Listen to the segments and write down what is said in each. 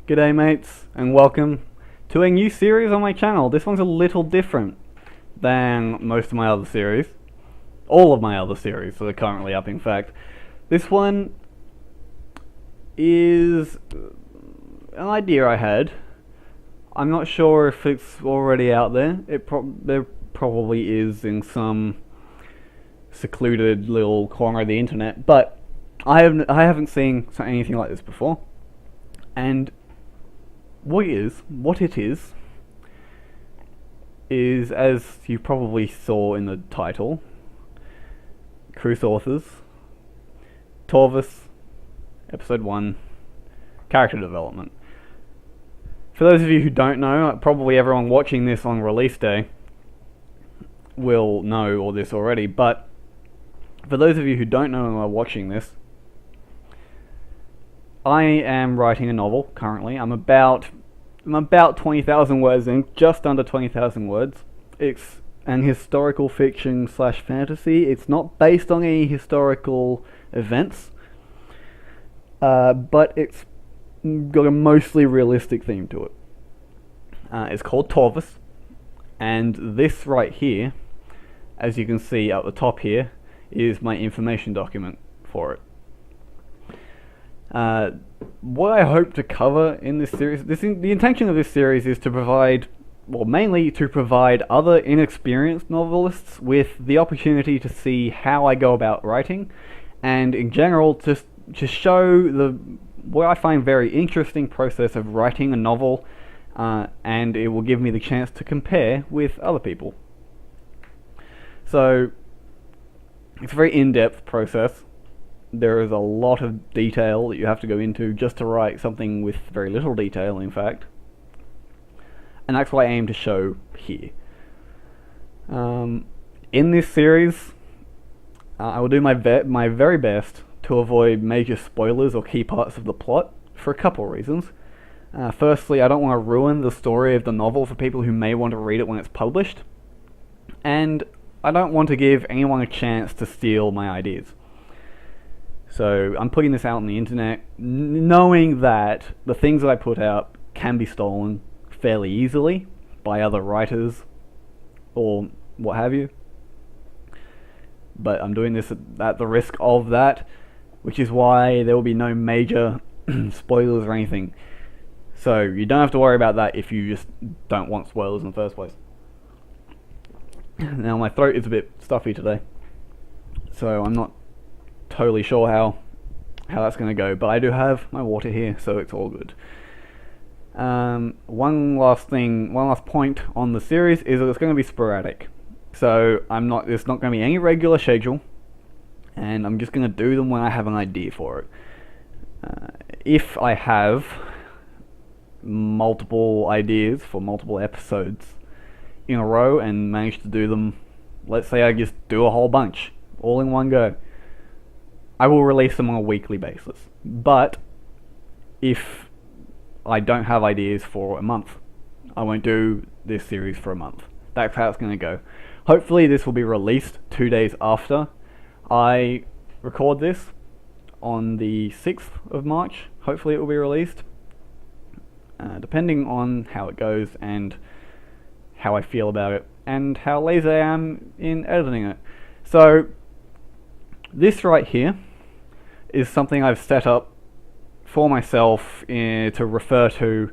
G'day mates, and welcome to a new series on my channel. This one's a little different than most of my other series. All of my other series that are currently up, in fact. This one is an idea I had. I'm not sure if it's already out there. There probably is in some secluded little corner of the internet, but I haven't seen anything like this before. And what it is, as you probably saw in the title, KruisAuthors, Torvus, Episode 1, Character Development. For those of you who don't know, probably everyone watching this on release day will know all this already, but for those of you who don't know and are watching this, I am writing a novel currently. I'm about 20,000 words in, just under 20,000 words. It's an historical fiction / fantasy. It's not based on any historical events, but it's got a mostly realistic theme to it. It's called Torvus, and this right here, as you can see at the top here, is my information document for it. What I hope to cover in this series, the intention of this series is to provide, well, mainly to provide other inexperienced novelists with the opportunity to see how I go about writing, and in general to show what I find very interesting process of writing a novel, and it will give me the chance to compare with other people. So it's a very in-depth process. There is a lot of detail that you have to go into just to write something with very little detail, in fact. And that's what I aim to show here. In this series, I will do my very best to avoid major spoilers or key parts of the plot for a couple of reasons. Firstly, I don't want to ruin the story of the novel for people who may want to read it when it's published. And I don't want to give anyone a chance to steal my ideas. So I'm putting this out on the internet, knowing that the things that I put out can be stolen fairly easily by other writers or what have you. But I'm doing this at the risk of that, which is why there will be no major spoilers or anything. So you don't have to worry about that if you just don't want spoilers in the first place. Now my throat is a bit stuffy today, so I'm not totally sure how that's going to go, but I do have my water here, so it's all good. One last point on the series is that it's going to be sporadic. So there's not going to be any regular schedule, and I'm just going to do them when I have an idea for it. If I have multiple ideas for multiple episodes in a row and manage to do them, let's say I just do a whole bunch all in one go, I will release them on a weekly basis. But if I don't have ideas for a month, I won't do this series for a month. That's how it's going to go. Hopefully this will be released 2 days after I record this, on the 6th of March. Hopefully it will be released, depending on how it goes and how I feel about it and how lazy I am in editing it. So this right here is something I've set up for myself to refer to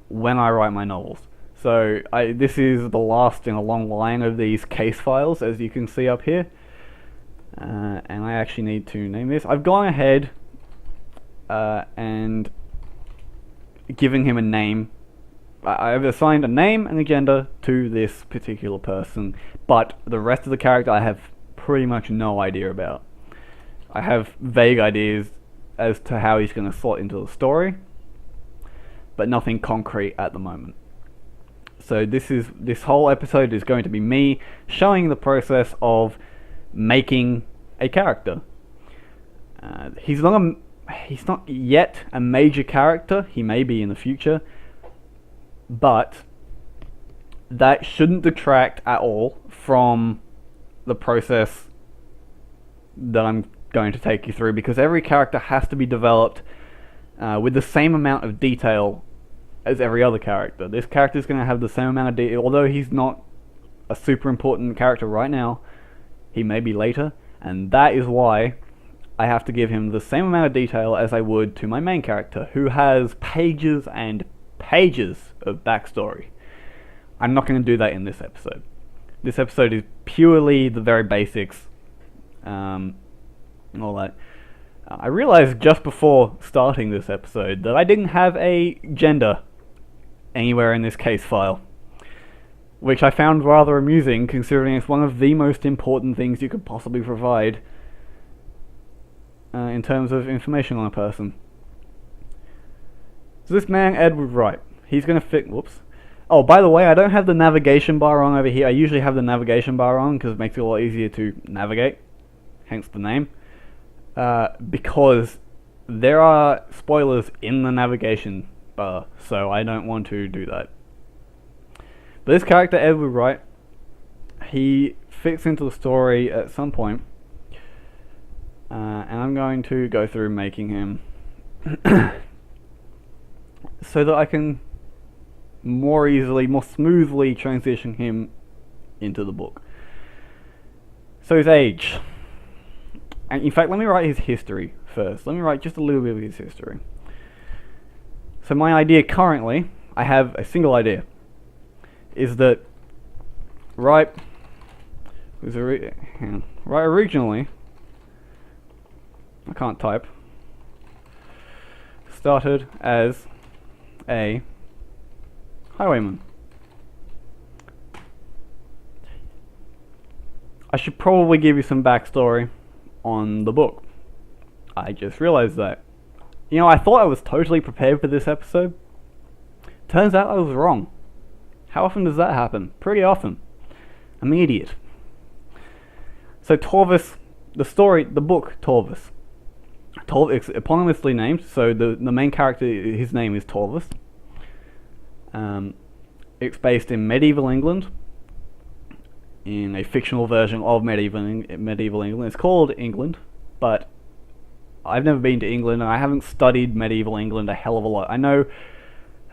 when I write my novels. So this is the last in a long line of these case files, as you can see up here. And I actually need to name this. I've gone ahead and given him a name. I've assigned a name and a gender to this particular person, but the rest of the character I have pretty much no idea about. I have vague ideas as to how he's going to slot into the story, but nothing concrete at the moment. So this whole episode is going to be me showing the process of making a character. He's not yet a major character. He may be in the future, but that shouldn't detract at all from the process that I'm going to take you through, because every character has to be developed with the same amount of detail as every other character. This character is going to have the same amount of detail, although he's not a super important character right now. He may be later, and that is why I have to give him the same amount of detail as I would to my main character, who has pages and pages of backstory. I'm not going to do that in this episode. This episode is purely the very basics, and all that. I realized just before starting this episode that I didn't have a gender anywhere in this case file, which I found rather amusing considering it's one of the most important things you could possibly provide in terms of information on a person. So this man, Edward Wright, he's going to fit... Whoops. Oh, by the way, I don't have the navigation bar on over here. I usually have the navigation bar on because it makes it a lot easier to navigate, hence the name. Because there are spoilers in the navigation bar, so I don't want to do that. But this character, Edward Wright, he fits into the story at some point, and I'm going to go through making him so that I can more easily, more smoothly transition him into the book. So his age. And in fact, let me write his history first. Let me write just a little bit of his history. So my idea currently, I have a single idea, is that Wright was originally, I can't type, started as a highwayman. I should probably give you some backstory on the book. I just realized that. You know, I thought I was totally prepared for this episode. Turns out I was wrong. How often does that happen? Pretty often. I'm an idiot. So Torvus, the book Torvus. It's eponymously named, so the main character, his name is Torvus. It's based in medieval England, in a fictional version of medieval England. It's called England, but I've never been to England, and I haven't studied medieval England a hell of a lot. I know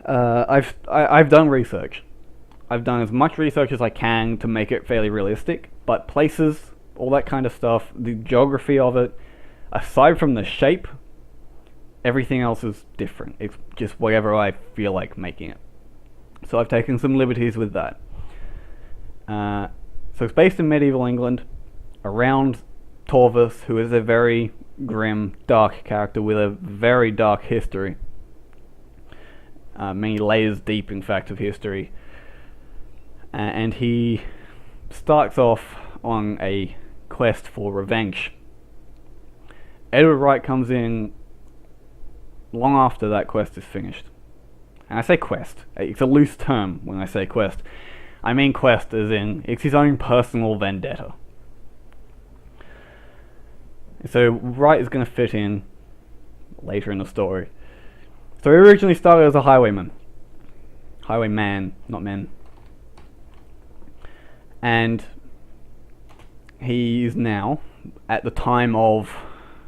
I've done research. I've done as much research as I can to make it fairly realistic, but places, all that kind of stuff, the geography of it, aside from the shape, everything else is different. It's just whatever I feel like making it. So I've taken some liberties with that. So it's based in medieval England, around Torvus, who is a very grim, dark character with a very dark history. Many layers deep, in fact, of history. And he starts off on a quest for revenge. Edward Wright comes in long after that quest is finished. And I say quest, it's a loose term when I say quest. I mean quest as in, it's his own personal vendetta. So Wright is going to fit in later in the story. So he originally started as a highwayman. Highwayman, not men. And he is now, at the time of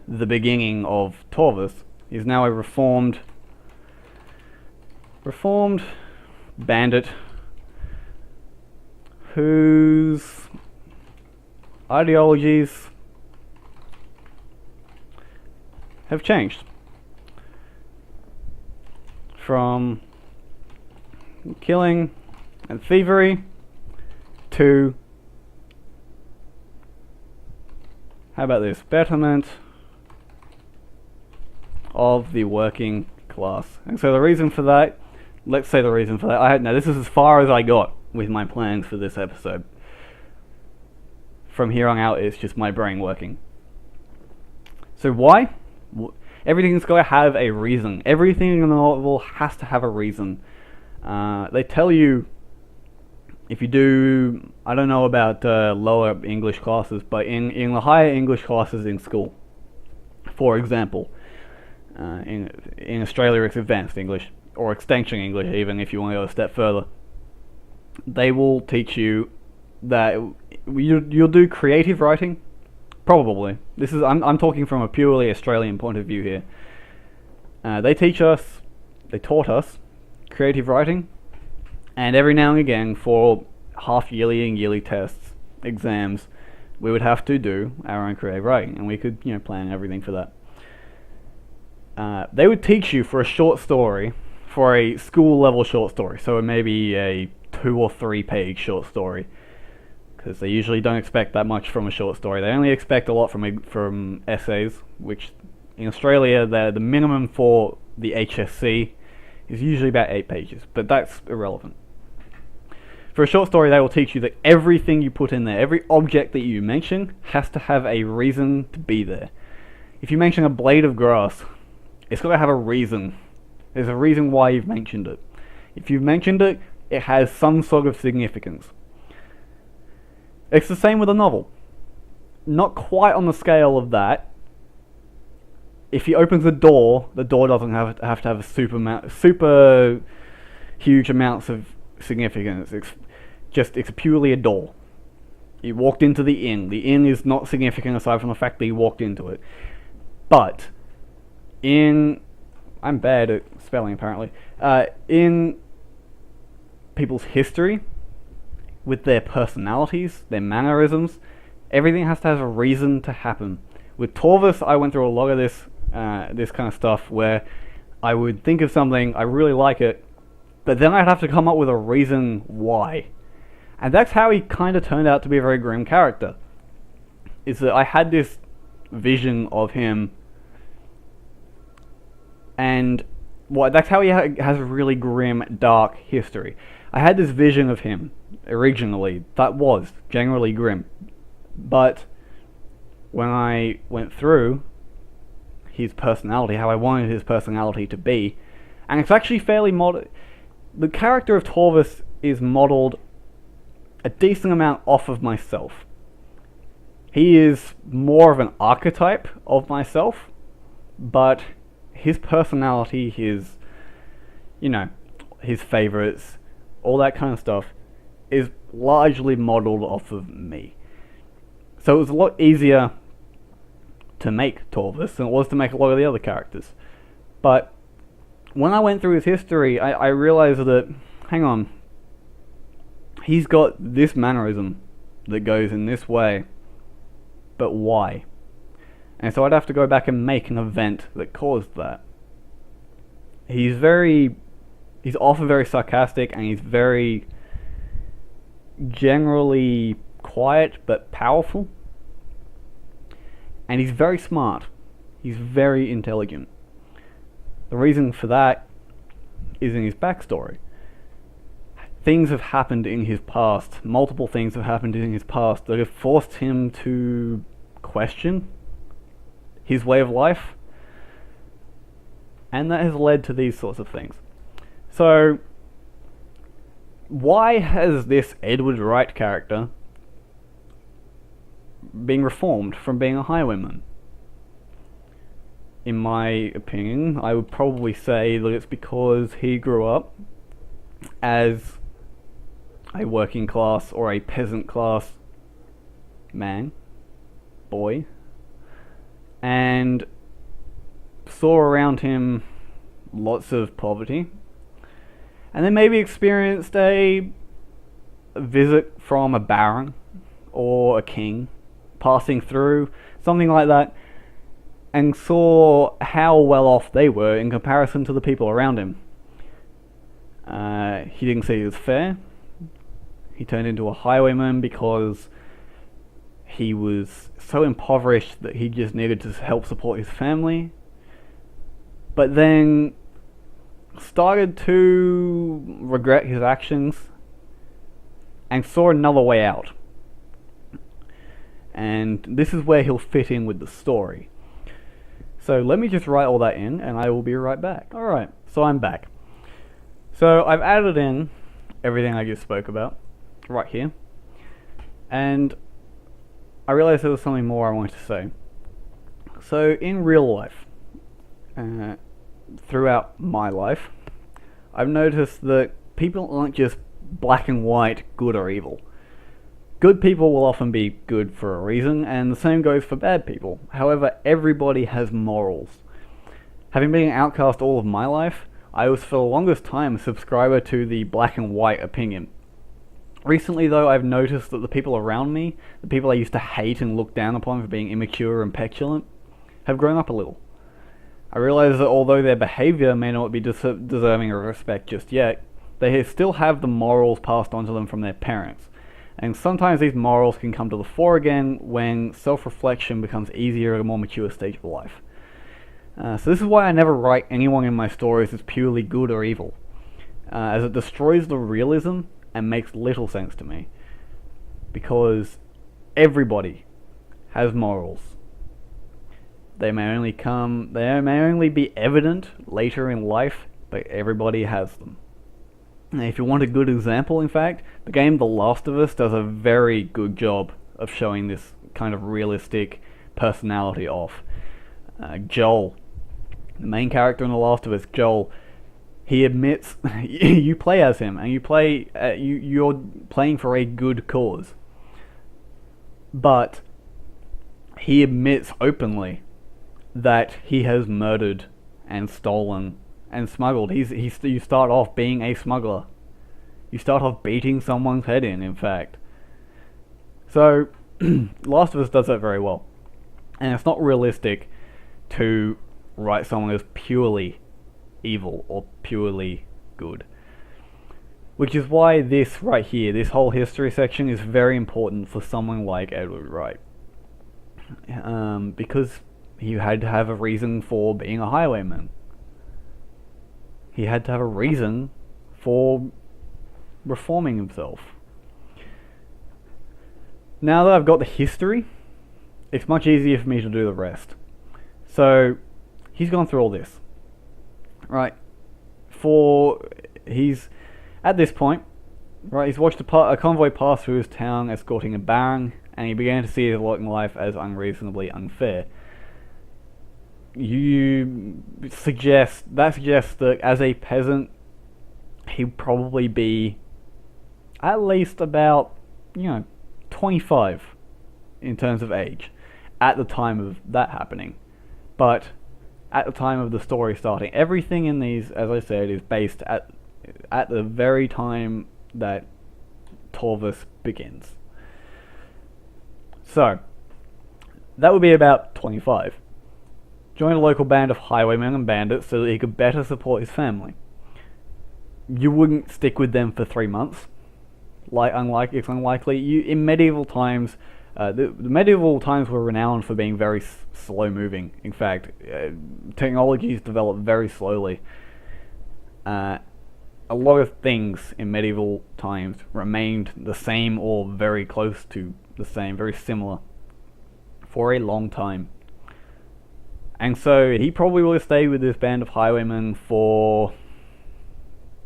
the beginning of Torvus, he's now a reformed bandit whose ideologies have changed from killing and thievery to, how about this, betterment of the working class. And so the reason for that, let's say the reason for that, now this is as far as I got with my plans for this episode. From here on out, it's just my brain working. So why? Everything's got to have a reason. Everything in the novel has to have a reason. They tell you, if you do, I don't know about lower English classes, but in the higher English classes in school, for example, in Australia it's advanced English, or extension English even if you want to go a step further, they will teach you that you'll do creative writing, probably. I'm talking from a purely Australian point of view here. They taught us creative writing, and every now and again for half-yearly and yearly tests, exams, we would have to do our own creative writing, and we could, plan everything for that. They would teach you for a short story, for a school-level short story, so it may be a 2 or 3 page short story, because they usually don't expect that much from a short story. They only expect a lot from essays, which in Australia, the minimum for the HSC is usually about 8 pages, but that's irrelevant. For a short story, they will teach you that everything you put in there, every object that you mention, has to have a reason to be there. If you mention a blade of grass, it's got to have a reason. There's a reason why you've mentioned it. If you've mentioned it, it has some sort of significance. It's the same with a novel. Not quite on the scale of that. If he opens the door doesn't have to have a super huge amounts of significance. It's purely a door. You walked into the inn. The inn is not significant aside from the fact that you walked into it. But I'm bad at spelling apparently. In people's history, with their personalities, their mannerisms, everything has to have a reason to happen. With Torvus, I went through a lot of this kind of stuff where I would think of something, I really like it, but then I'd have to come up with a reason why. And that's how he kind of turned out to be a very grim character. Is that I had this vision of him, and that's how he has a really grim, dark history. I had this vision of him originally that was generally grim, but when I went through his personality, how I wanted his personality to be, and it's actually fairly the character of Torvus is modeled a decent amount off of myself. He is more of an archetype of myself, but his personality, his favorites, all that kind of stuff, is largely modeled off of me. So it was a lot easier to make Torvus than it was to make a lot of the other characters. But when I went through his history, I realized that, hang on, he's got this mannerism that goes in this way, but why? And so I'd have to go back and make an event that caused that. He's often very sarcastic, and he's very generally quiet but powerful. And he's very smart. He's very intelligent. The reason for that is in his backstory. Things have happened in his past, multiple things have happened in his past that have forced him to question his way of life, and that has led to these sorts of things. So, why has this Edward Wright character been reformed from being a highwayman? In my opinion, I would probably say that it's because he grew up as a working class or a peasant class boy, and saw around him lots of poverty, and then maybe experienced a visit from a baron or a king passing through, something like that, and saw how well off they were in comparison to the people around him. He didn't see it as fair. He turned into a highwayman because he was so impoverished that he just needed to help support his family, but then started to regret his actions and saw another way out. And this is where he'll fit in with the story. So let me just write all that in, and I will be right back. Alright, so I'm back. So I've added in everything I just spoke about right here, and I realized there was something more I wanted to say. So in real life, throughout my life, I've noticed that people aren't just black and white, good or evil. Good people will often be good for a reason, and the same goes for bad people. However, everybody has morals. Having been an outcast all of my life, I was for the longest time a subscriber to the black and white opinion. Recently though, I've noticed that the people around me, the people I used to hate and look down upon for being immature and petulant, have grown up a little. I realize that although their behaviour may not be deserving of respect just yet, they still have the morals passed on to them from their parents. And sometimes these morals can come to the fore again when self-reflection becomes easier at a more mature stage of life. So this is why I never write anyone in my stories as purely good or evil, as it destroys the realism and makes little sense to me. Because everybody has morals. They may only be evident later in life, but everybody has them. And if you want a good example, in fact, the game The Last of Us does a very good job of showing this kind of realistic personality off. Joel, the main character in The Last of Us, Joel, he admits you play as him, and you're playing for a good cause. But he admits openly that he has murdered and stolen and smuggled. You start off being a smuggler. You start off beating someone's head in fact. So, Last of Us does that very well. And it's not realistic to write someone as purely evil or purely good. Which is why this right here, this whole history section, is very important for someone like Edward Wright. Because he had to have a reason for being a highwayman. He had to have a reason for reforming himself. Now that I've got the history, it's much easier for me to do the rest. So, he's gone through all this. Right. He's, at this point, right, he's watched a convoy pass through his town escorting a baron, and he began to see his lot in life as unreasonably unfair. That suggests that as a peasant, he'd probably be at least about, 25 in terms of age at the time of that happening. But at the time of the story starting, everything in these, as I said, is based at the very time that Torvus begins. So, that would be about 25. Joined a local band of highwaymen and bandits so that he could better support his family. You wouldn't stick with them for 3 months. It's unlikely. In medieval times, the medieval times were renowned for being very slow moving. In fact, technologies developed very slowly. A lot of things in medieval times remained the same or very close to the same, very similar, for a long time. And so he probably will stay with this band of highwaymen for,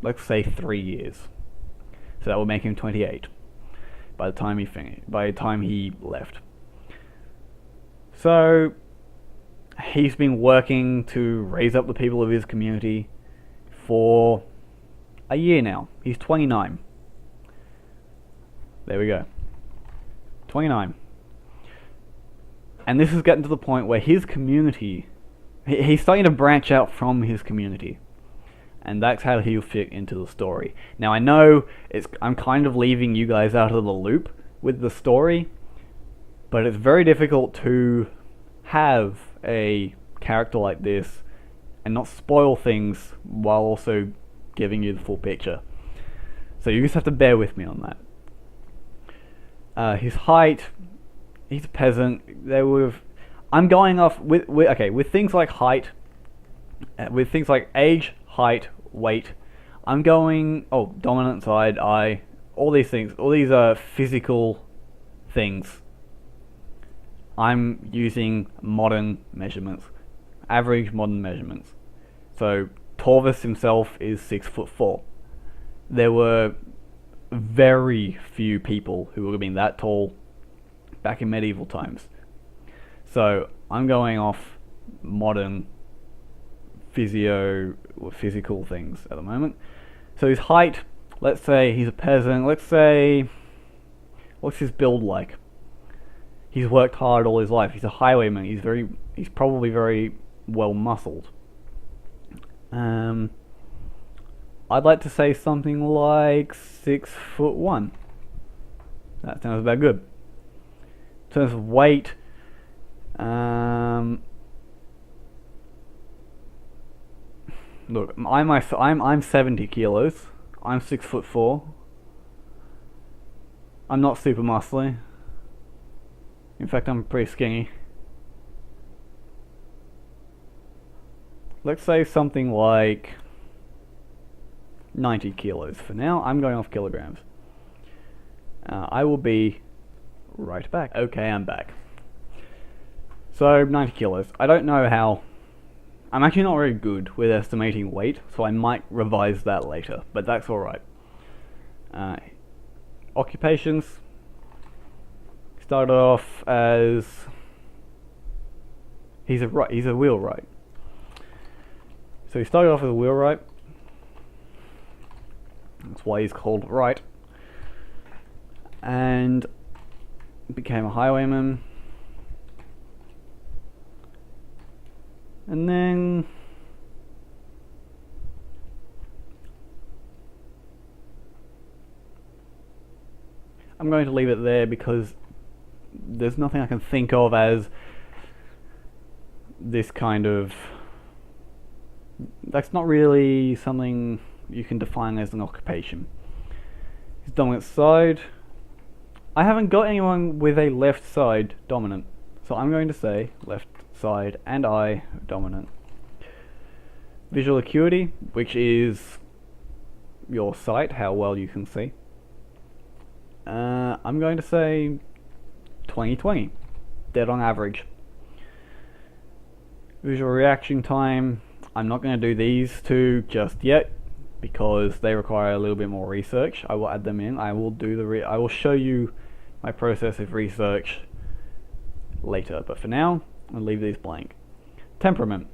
let's say, 3 years. So that will make him 28 by the time he left. So he's been working to raise up the people of his community for a year now. He's 29. There we go. 29. And this is getting to the point where his community, he's starting to branch out from his community. And that's how he'll fit into the story. Now I know I'm kind of leaving you guys out of the loop with the story, but it's very difficult to have a character like this and not spoil things while also giving you the full picture. So you just have to bear with me on that. His height, he's a peasant. I'm going off with things like height, with things like age, height, weight. I'm going dominant side, eye, all these things, all these physical things. I'm using modern measurements, average modern measurements. So Torvus himself is 6'4". There were very few people who would have been that tall back in medieval times. So I'm going off modern physical things at the moment. So his height, let's say he's a peasant, let's say, what's his build like? He's worked hard all his life, he's a highwayman, he's probably very well muscled. I'd like to say something like 6'1". That sounds about good. In terms of weight, look, I'm 70 kilos. I'm 6'4". I'm not super muscly. In fact, I'm pretty skinny. Let's say something like 90 kilos. For now, I'm going off kilograms. I will be right back. Okay, I'm back. So, 90 kilos. I don't know how... I'm actually not very good with estimating weight, so I might revise that later, but that's alright. Occupations. Started off as... He's a wheelwright. So he started off as a wheelwright. That's why he's called Wright. And became a highwayman. And then... I'm going to leave it there because there's nothing I can think of as this kind of... That's not really something you can define as an occupation. His dominant side... I haven't got anyone with a left side dominant, so I'm going to say left side and eye dominant. Visual acuity, which is your sight, how well you can see. I'm going to say 20/20, dead on average. Visual reaction time, I'm not going to do these two just yet because they require a little bit more research. I will add them in. I will do I will show you my process of research later, but for now I'll leave these blank. Temperament.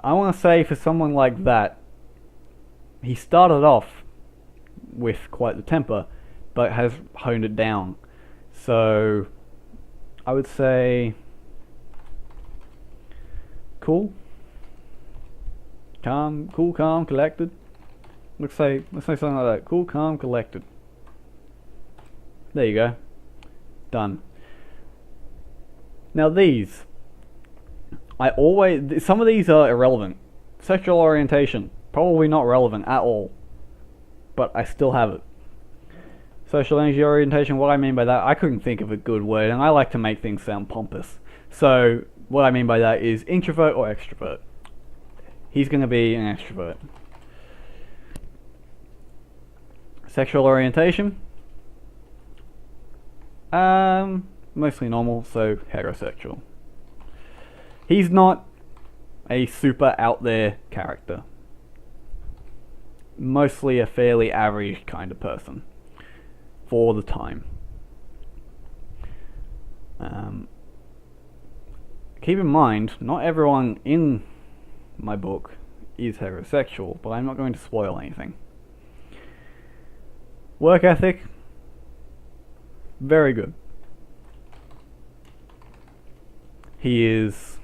I want to say for someone like that, he started off with quite the temper, but has honed it down. So I would say cool, calm, collected. Let's say something like that. Cool, calm, collected. There you go. Done. Now these, some of these are irrelevant. Sexual orientation, probably not relevant at all, but I still have it. Social energy orientation, what I mean by that, I couldn't think of a good word, and I like to make things sound pompous. So what I mean by that is introvert or extrovert. He's going to be an extrovert. Sexual orientation, mostly normal, so heterosexual. He's not a super out there character. Mostly a fairly average kind of person for the time. Keep in mind, not everyone in my book is heterosexual, but I'm not going to spoil anything. Work ethic, very good. He is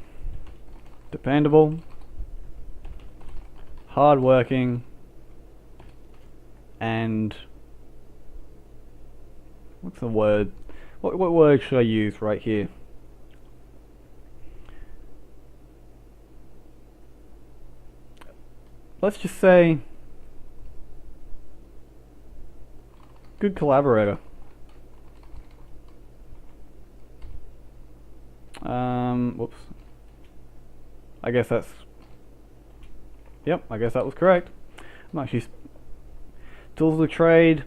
dependable, hardworking, and what's the word? What word should I use right here? Let's just say good collaborator. Whoops. I guess that's... Yep, I guess that was correct. I'm actually... Tools of the trade.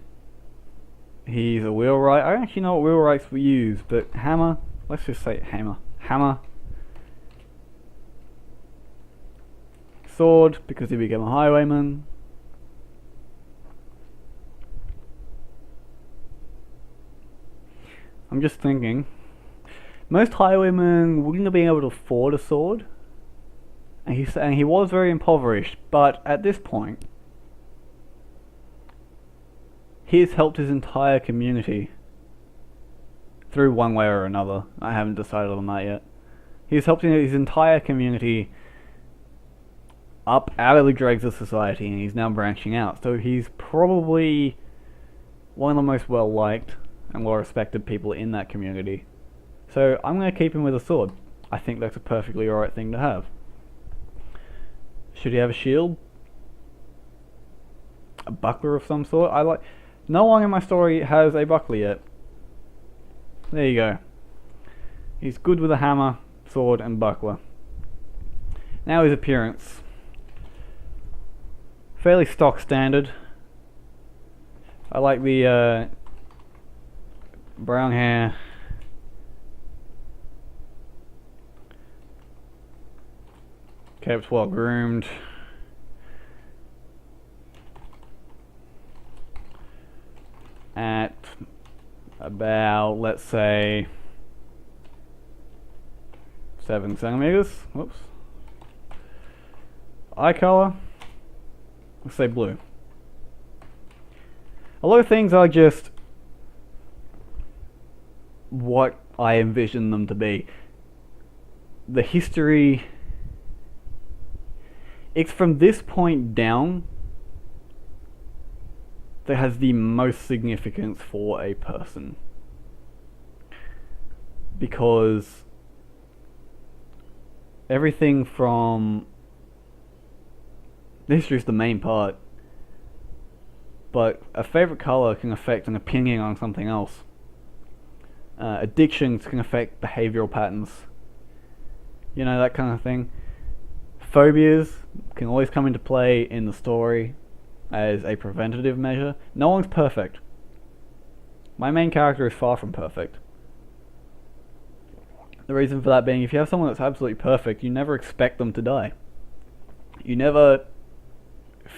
He's a wheelwright. I don't actually know what wheelwrights we use, but hammer. Let's just say hammer. Hammer. Sword, because he became a highwayman. I'm just thinking. Most highwaymen wouldn't have been able to afford a sword, and he was very impoverished. But at this point, he has helped his entire community through one way or another. I haven't decided on that yet. He's helped his entire community up out of the dregs of society and he's now branching out. So he's probably one of the most well-liked and well-respected people in that community. So I'm going to keep him with a sword. I think that's a perfectly alright thing to have. Should he have a shield? A buckler of some sort? No one in my story has a buckler yet. There you go. He's good with a hammer, sword, and buckler. Now his appearance. Fairly stock standard. I like the brown hair. Kept well groomed. At about, let's say, 7 centimeters. Whoops. Eye color, let's say blue. A lot of things are just what I envision them to be. The history, it's from this point down that has the most significance for a person. Because everything from... the history is the main part, but a favourite colour can affect an opinion on something else. Addictions can affect behavioural patterns. You know, that kind of thing. Phobias can always come into play in the story as a preventative measure. No one's perfect. My main character is far from perfect. The reason for that being, if you have someone that's absolutely perfect, you never expect them to die. You never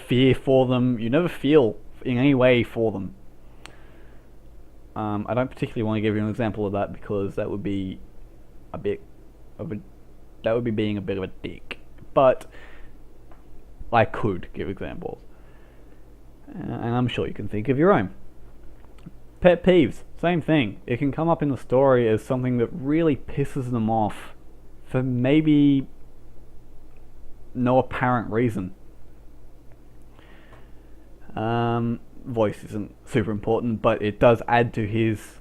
fear for them. You never feel in any way for them. I don't particularly want to give you an example of that because that would be a bit of a... that would be being a bit of a dick. But I could give examples. And I'm sure you can think of your own. Pet peeves, same thing. It can come up in the story as something that really pisses them off for maybe no apparent reason. Voice isn't super important, but it does add to his,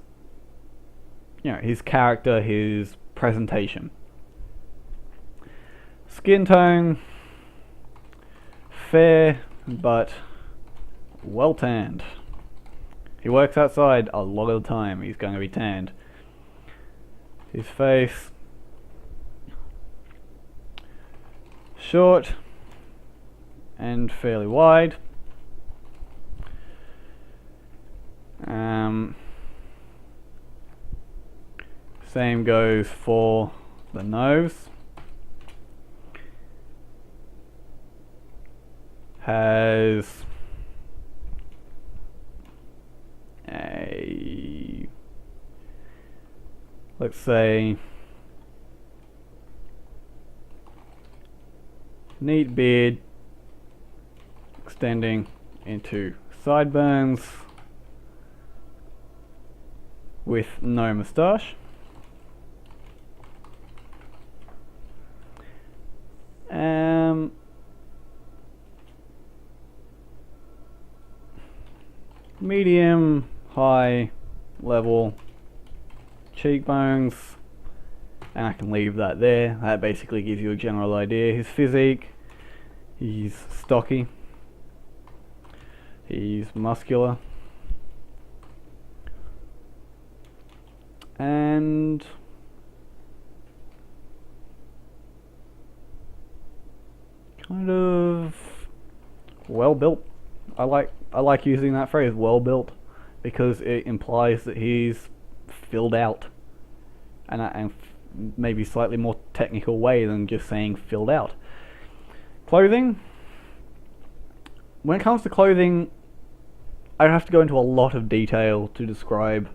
his character, his presentation. Skin tone, fair, but well tanned. He works outside a lot of the time, he's going to be tanned. His face, short and fairly wide. Same goes for the nose. Has a, let's say, neat beard extending into sideburns with no moustache. Medium, high level cheekbones, and I can leave that there. That basically gives you a general idea. His physique, he's stocky, he's muscular, and kind of well built. I like using that phrase, well built, because it implies that he's filled out, and maybe slightly more technical way than just saying filled out. Clothing. When it comes to clothing, I have to go into a lot of detail to describe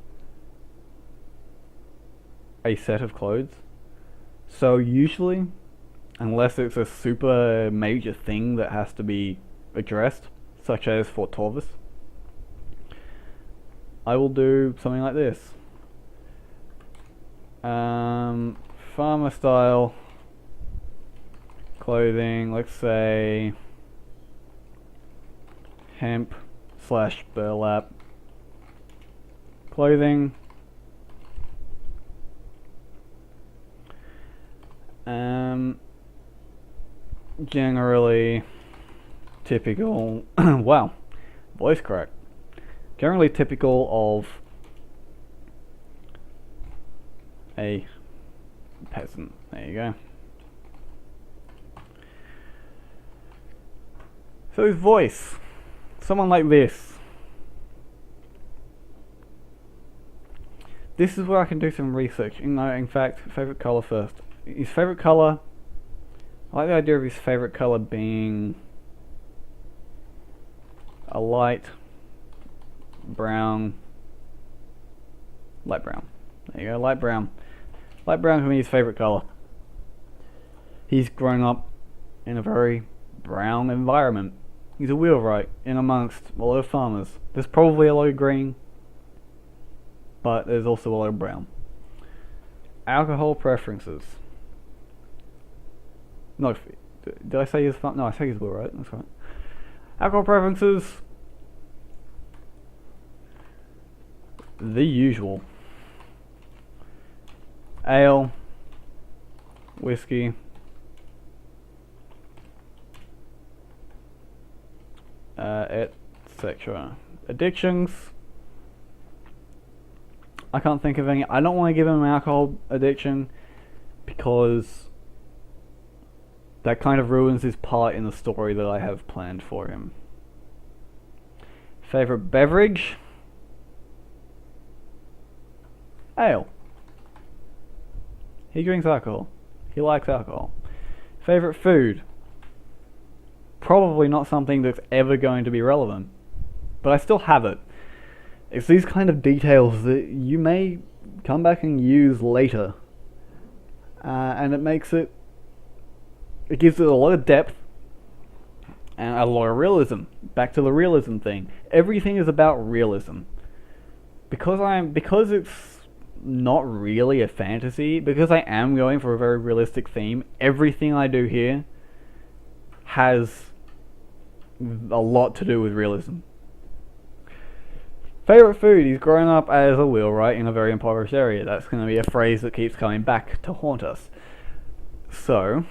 a set of clothes. So usually, unless it's a super major thing that has to be addressed, such as for Torvus, I will do something like this. Farmer style clothing, let's say hemp/burlap clothing. Generally typical wow, voice crack. Generally typical of a peasant. There you go. So his voice, someone like this. This is where I can do some research. In fact, favorite color first. His favorite color, I like the idea of his favorite color being a light brown. There you go, light brown. Light brown for me is his favorite color. He's grown up in a very brown environment. He's a wheelwright in amongst a lot of farmers. There's probably a lot of green, but there's also a lot of brown. Alcohol preferences. No, did I say his farm? No, I say he's wheelwright. That's right. Alcohol preferences. The usual. Ale, whiskey, etc. Addictions. I can't think of any. I don't want to give him an alcohol addiction because that kind of ruins his part in the story that I have planned for him. Favorite beverage? Ale. He drinks alcohol. He likes alcohol. Favorite food? Probably not something that's ever going to be relevant, but I still have it. It's these kind of details that you may come back and use later, and it makes it. It gives it a lot of depth and a lot of realism. Back to the realism thing. Everything is about realism. Because it's not really a fantasy, because I am going for a very realistic theme, everything I do here has a lot to do with realism. Favorite food? He's grown up as a wheelwright in a very impoverished area. That's going to be a phrase that keeps coming back to haunt us. So,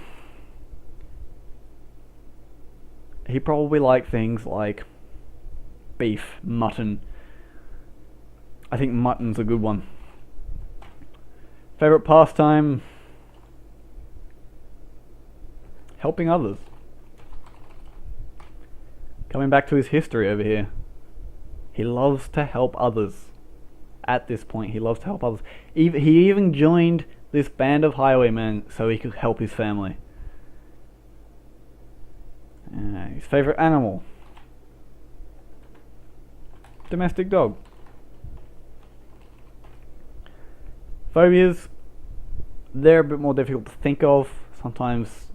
he probably liked things like beef, mutton. I think mutton's a good one. Favorite pastime? Helping others. Coming back to his history over here. He loves to help others. At this point, he loves to help others. He even joined this band of highwaymen so he could help his family. His favorite animal? Domestic dog. Phobias, they're a bit more difficult to think of. Sometimes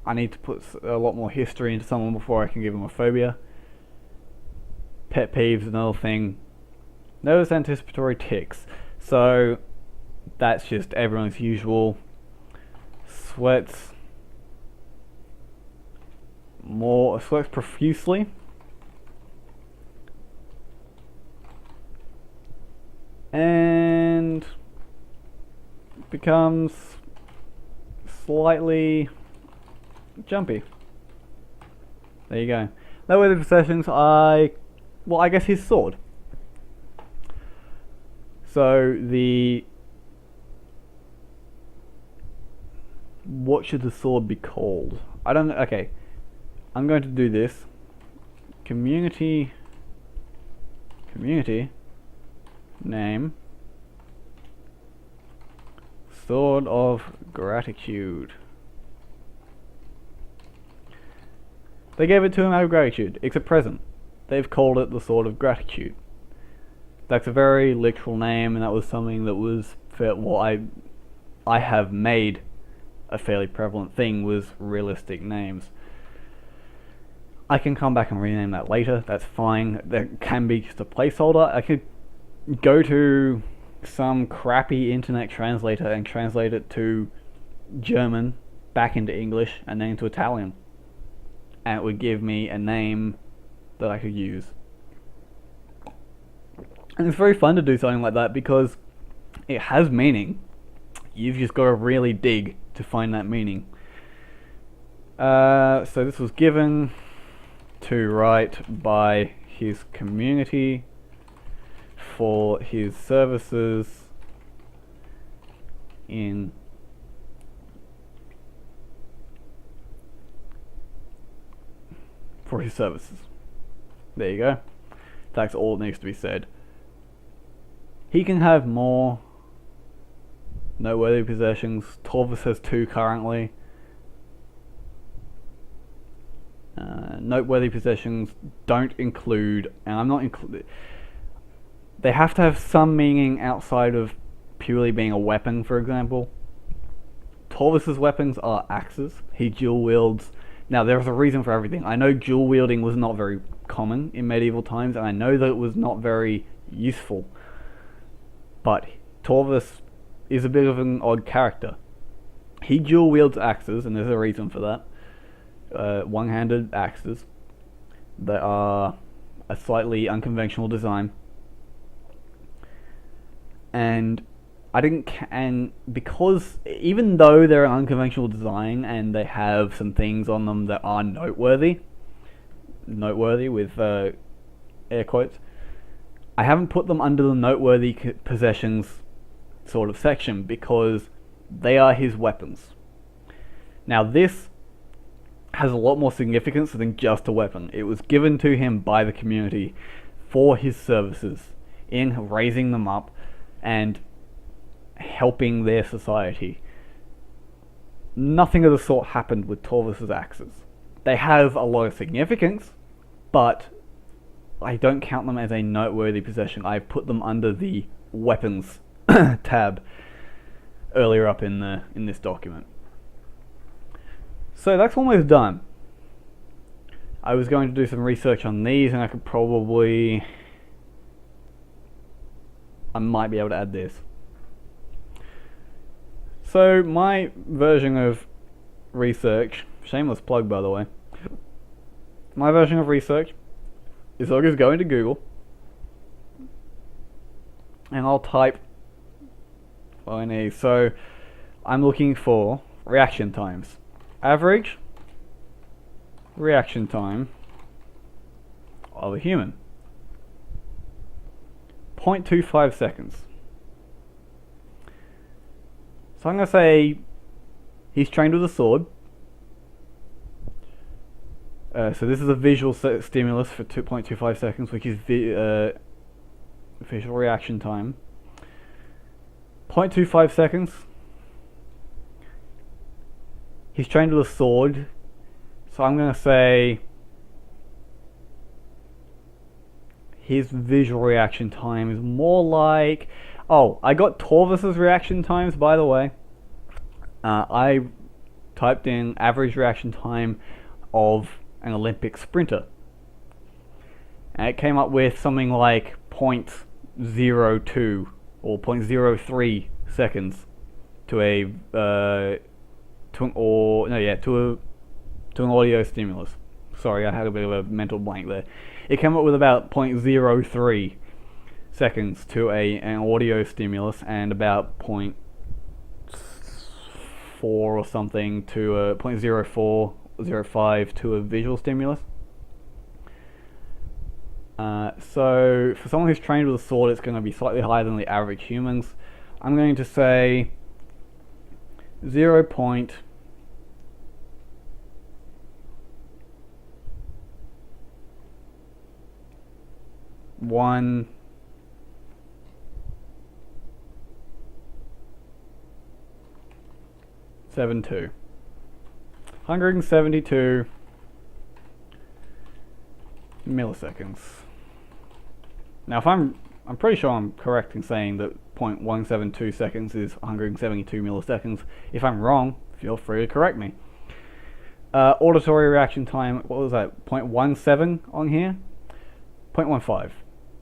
I need to put a lot more history into someone before I can give them a phobia. Pet peeves, another thing. Those anticipatory tics. So that's just everyone's usual. Sweats profusely. And becomes slightly jumpy. There you go. That were the possessions. I guess his sword. So what should the sword be called? I don't know. Okay, I'm going to do this. Community name. Sword of Gratitude. They gave it to him out of gratitude. It's a present. They've called it the Sword of Gratitude. That's a very literal name, and that was something that was I have made a fairly prevalent thing, was realistic names. I can come back and rename that later. That's fine. That can be just a placeholder. I could go to some crappy internet translator and translate it to German, back into English and then into Italian. And it would give me a name that I could use. And it's very fun to do something like that because it has meaning. You've just got to really dig to find that meaning. So this was given to write by his community for his services in for his services. There you go. That's all that needs to be said. He can have more noteworthy possessions. Torvus has 2 currently. Noteworthy possessions don't include, and I'm not included. They have to have some meaning outside of purely being a weapon, for example. Torvus's weapons are axes. He dual wields. Now, there's a reason for everything. I know dual wielding was not very common in medieval times, and I know that it was not very useful. But Torvus is a bit of an odd character. He dual wields axes, and there's a reason for that. One-handed axes that are a slightly unconventional design, and because even though they're an unconventional design and they have some things on them that are noteworthy with air quotes, I haven't put them under the noteworthy possessions sort of section because they are his weapons. Now this has a lot more significance than just a weapon. It was given to him by the community for his services in raising them up and helping their society. Nothing of the sort happened with Torvus's axes. They have a lot of significance, but I don't count them as a noteworthy possession. I put them under the weapons tab earlier up in this document. So that's almost done. I was going to do some research on these, and I might be able to add this. So my version of research, shameless plug by the way, my version of research is I'll just go into Google and I'll type what I need. So I'm looking for reaction times. Average reaction time of a human. 0.25 seconds. So I'm going to say he's trained with a sword. So this is a visual stimulus for 2.25 seconds, which is visual reaction time. 0.25 seconds. He's trained with a sword, so I'm going to say his visual reaction time is more like... Oh, I got Torvus's reaction times, by the way. I typed in average reaction time of an Olympic sprinter. And it came up with something like 0.02 or 0.03 seconds to an audio stimulus. Sorry, I had a bit of a mental blank there. It came up with about 0.03 seconds to an audio stimulus and about 0.4 or something to a 0.04, 0.05 to a visual stimulus. So for someone who's trained with a sword, it's going to be slightly higher than the average humans. I'm going to say 0.1 172 milliseconds. Now, if I'm pretty sure I'm correct in saying that 0.172 seconds is 172 milliseconds. If I'm wrong, feel free to correct me. Auditory reaction time, what was that? 0.17 on here? 0.15.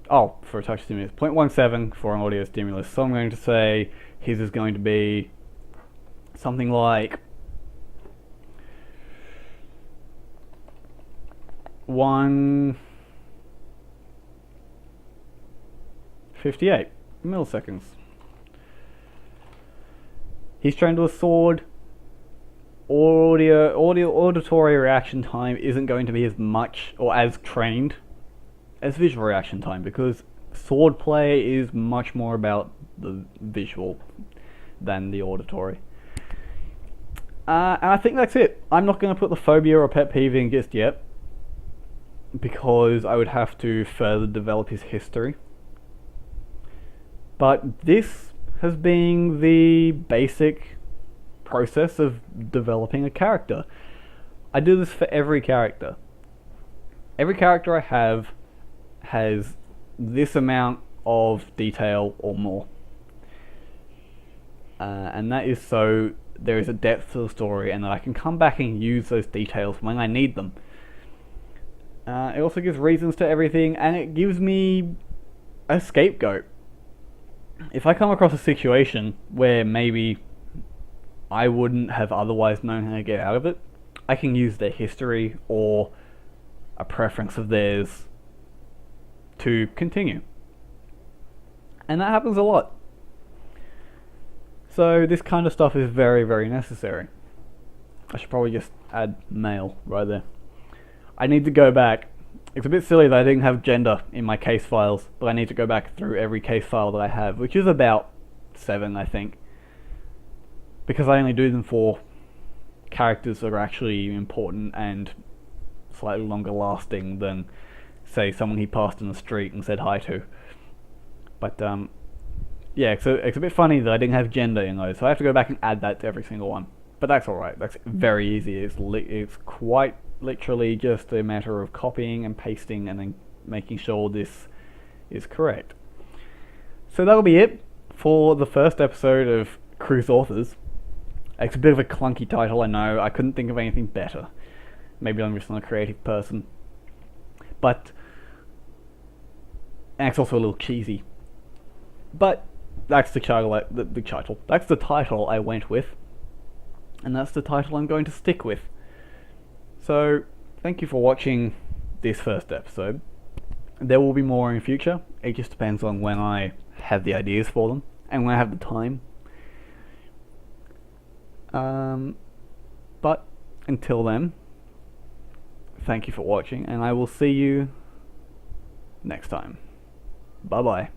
Oh, for a touch stimulus. 0.17 for an audio stimulus. So I'm going to say his is going to be something like 158 milliseconds. He's trained with a sword. Auditory reaction time isn't going to be as much or as trained as visual reaction time, because sword play is much more about the visual than the auditory. And I think that's it. I'm not going to put the phobia or pet peeve in just yet, because I would have to further develop his history. But this has been the basic process of developing a character. I do this for every character. Every character I have has this amount of detail or more. And that is so there is a depth to the story, and that I can come back and use those details when I need them. It also gives reasons to everything, and it gives me a scapegoat. If I come across a situation where maybe I wouldn't have otherwise known how to get out of it, I can use their history or a preference of theirs to continue. And that happens a lot. So this kind of stuff is very, very necessary. I should probably just add male right there. I need to go back. It's a bit silly that I didn't have gender in my case files, but I need to go back through every case file that I have, which is about 7, I think. Because I only do them for characters that are actually important and slightly longer lasting than, say, someone he passed in the street and said hi to. But, yeah, so it's a bit funny that I didn't have gender in those, so I have to go back and add that to every single one. But that's alright, that's very easy. It's quite literally just a matter of copying and pasting and then making sure this is correct. So that'll be it for the first episode of KruisAuthors. It's a bit of a clunky title, I know. I couldn't think of anything better. Maybe I'm just not a creative person. But and it's also a little cheesy. But that's the title. That's the title I went with, and that's the title I'm going to stick with. So, thank you for watching this first episode. There will be more in the future. It just depends on when I have the ideas for them and when I have the time. But until then, thank you for watching, and I will see you next time. Bye bye.